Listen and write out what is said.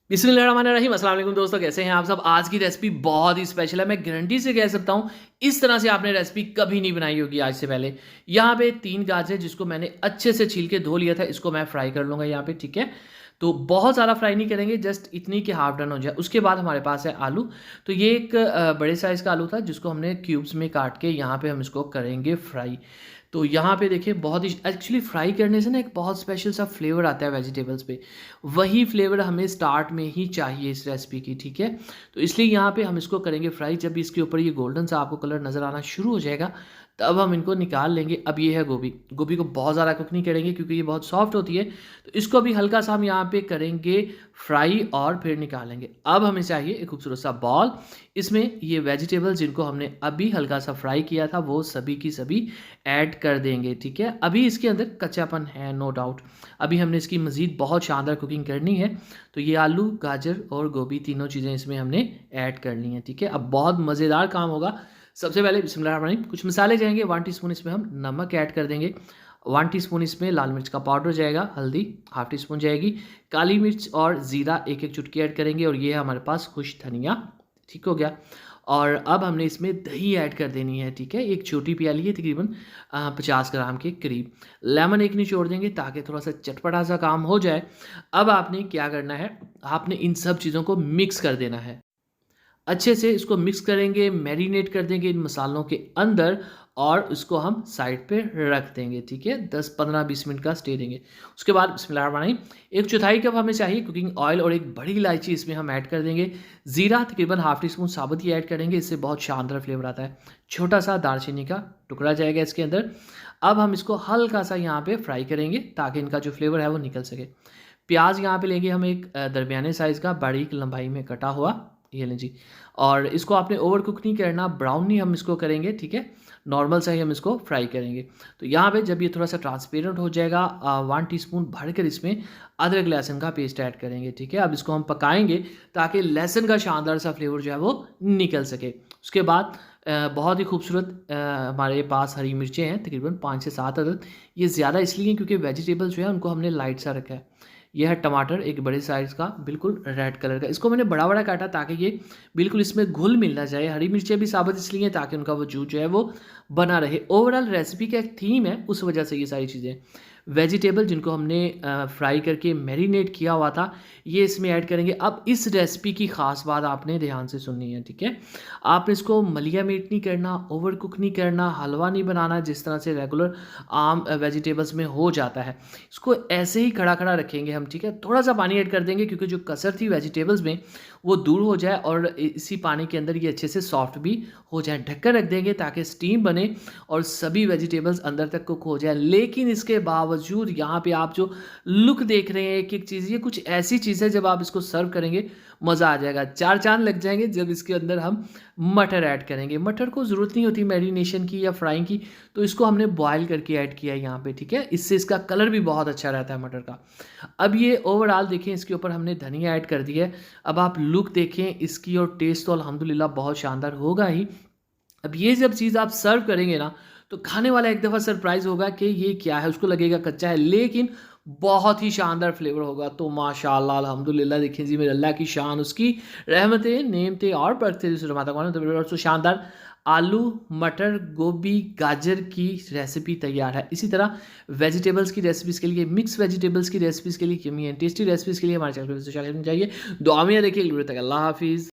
बिस्मिल्लाहिर्रहमानिर्रहीम। अस्सलाम वालेकुम दोस्तों, कैसे हैं आप सब। आज की रेसिपी बहुत ही स्पेशल है। मैं गारंटी से कह सकता हूँ इस तरह से आपने रेसिपी कभी नहीं बनाई होगी आज से पहले। यहाँ पे 3 गाजर जिसको मैंने अच्छे से छील के धो लिया था, इसको मैं फ्राई कर लूँगा यहाँ पे, ठीक है। तो बहुत ज़्यादा फ्राई नहीं करेंगे, जस्ट इतनी कि हाफ डन हो जाए। उसके बाद हमारे पास है आलू। तो ये एक बड़े साइज़ का आलू था जिसको हमने क्यूब्स में काट के यहाँ पे हम इसको करेंगे फ्राई। तो यहाँ पे देखिए बहुत ही एक्चुअली फ्राई करने से ना एक बहुत स्पेशल सा फ्लेवर आता है वेजिटेबल्स पे। वही फ्लेवर हमें स्टार्ट में ही चाहिए इस रेसिपी की, ठीक है। तो इसलिए यहाँ पे हम इसको करेंगे फ्राई। जब इसके ऊपर ये गोल्डन सा आपको कलर नज़र आना शुरू हो जाएगा तब हम इनको निकाल लेंगे। अब ये है गोभी। गोभी को बहुत ज़्यादा कुक नहीं करेंगे क्योंकि ये बहुत सॉफ्ट होती है। तो इसको भी हल्का सा हम यहाँ पे करेंगे फ्राई और फिर निकालेंगे। अब हमें चाहिए एक खूबसूरत सा बॉल। इसमें ये वेजिटेबल जिनको हमने अभी हल्का सा फ्राई किया था वो सभी की सभी ऐड कर देंगे, ठीक है। अभी इसके अंदर कच्चापन है, नो डाउट। अभी हमने इसकी मज़ीद बहुत शानदार कुकिंग करनी है। तो ये आलू, गाजर और गोभी तीनों चीज़ें इसमें हमने ऐड करनी है, ठीक है। अब बहुत मज़ेदार काम होगा। सबसे पहले बिस्मिल्लाहिर्रहमानिर्रहीम कुछ मसाले जाएंगे। 1 टीस्पून इसमें हम नमक ऐड कर देंगे। 1 टीस्पून इसमें लाल मिर्च का पाउडर जाएगा। हल्दी हाफ टी स्पून जाएगी। काली मिर्च और ज़ीरा एक एक चुटकी ऐड करेंगे। और ये है हमारे पास खुश धनिया, ठीक हो गया। और अब हमने इसमें दही ऐड कर देनी है, ठीक है। एक छोटी प्याली है, तकरीबन 50 ग्राम के करीब। लेमन एक निचोड़ देंगे ताकि थोड़ा सा चटपटा सा काम हो जाए। अब आपने क्या करना है, आपने इन सब चीज़ों को मिक्स कर देना है। अच्छे से इसको मिक्स करेंगे, मैरिनेट कर देंगे इन मसालों के अंदर और उसको हम साइड पे रख देंगे, ठीक है। 10-15-20 मिनट का स्टे देंगे। उसके बाद बिस्मिल्लाहिर्रहमानिर्रहीम 1/4 कप हमें चाहिए कुकिंग ऑयल और एक बड़ी इलायची इसमें हम ऐड कर देंगे। ज़ीरा तकरीबन हाफ टी स्पून साबुत ही ऐड करेंगे, इससे बहुत शानदार फ्लेवर आता है। छोटा सा दालचीनी का टुकड़ा जाएगा इसके अंदर। अब हम इसको हल्का सा यहाँ पे फ्राई करेंगे ताकि इनका जो फ्लेवर है वो निकल सके। प्याज यहाँ पे लेंगे हम एक दरमियाने साइज़ का, बारीक लंबाई में कटा हुआ, ये लें जी। और इसको आपने ओवर कुक नहीं करना, ब्राउन नहीं हम इसको करेंगे, ठीक है। नॉर्मल सा ही हम इसको फ्राई करेंगे। तो यहाँ पे जब ये थोड़ा सा ट्रांसपेरेंट हो जाएगा 1 टीस्पून भरकर इसमें अदरक लहसुन का पेस्ट ऐड करेंगे, ठीक है। अब इसको हम पकाएंगे ताकि लहसुन का शानदार सा फ्लेवर जो है वो निकल सके। उसके बाद बहुत ही खूबसूरत हमारे पास हरी मिर्चें हैं, तकरीबन 5 से 7 अदद। ये ज़्यादा इसलिए क्योंकि वेजिटेबल जो है उनको हमने लाइट सा रखा है। यह है टमाटर एक बड़े साइज़ का, बिल्कुल रेड कलर का। इसको मैंने बड़ा बड़ा काटा ताकि ये बिल्कुल इसमें घुल मिल ना जाए। हरी मिर्चें भी साबुत इसलिए ताकि उनका वजूद जो है वो बना रहे। ओवरऑल रेसिपी का एक थीम है, उस वजह से ये सारी चीज़ें। वेजिटेबल जिनको हमने फ्राई करके मैरिनेट किया हुआ था ये इसमें ऐड करेंगे। अब इस रेसिपी की ख़ास बात आपने ध्यान से सुननी है, ठीक है। आपने इसको मलिया मीट नहीं करना, ओवर कुक नहीं करना, हलवा नहीं बनाना जिस तरह से रेगुलर आम वेजिटेबल्स में हो जाता है। इसको ऐसे ही खड़ा खड़ा रखेंगे हम, ठीक है। थोड़ा सा पानी ऐड कर देंगे क्योंकि जो कसर थी वेजिटेबल्स में वो दूर हो जाए और इसी पानी के अंदर ये अच्छे से सॉफ्ट भी हो जाए। ढक्कन रख देंगे ताकि स्टीम बने और सभी वेजिटेबल्स अंदर तक कुक हो जाए। लेकिन इसके बावजूद यहाँ पे आप जो लुक देख रहे हैं एक एक चीज़, ये कुछ ऐसी चीज़ है जब आप इसको सर्व करेंगे मज़ा आ जाएगा। 4 चाँद लग जाएंगे जब इसके अंदर हम मटर ऐड करेंगे। मटर को ज़रूरत नहीं होती मैरिनेशन की या फ्राइंग की, तो इसको हमने बॉयल करके ऐड किया है यहाँ पे, ठीक है। इससे इसका कलर भी बहुत अच्छा रहता है मटर का। अब ये ओवरऑल देखें, इसके ऊपर हमने धनिया ऐड कर दी है। अब आप लुक देखें इसकी और टेस्ट तो अल्हम्दुलिल्लाह बहुत शानदार होगा ही। अब ये जब चीज़ आप सर्व करेंगे ना तो खाने वाला एक दफ़ा सरप्राइज़ होगा कि ये क्या है, उसको लगेगा कच्चा है लेकिन बहुत ही शानदार फ्लेवर होगा। तो माशाअल्लाह अल्हम्दुलिल्लाह देखें जी, मेरे अल्लाह की शान, उसकी रहमतें, नेमतें और बरकतें जिसे रमाता कौन तो तो शानदार आलू, मटर, गोभी, गाजर की रेसिपी तैयार है। इसी तरह वेजिटेबल्स की रेसिपीज़ के लिए, मिक्स वेजिटेबल्स की रेसिपीज़ के लिए, यम्मी एंड टेस्टी रेसिपीज़ के लिए हमारे चैनल पर जाइए। दुआ में देखिए, तक अल्लाह हाफिज़।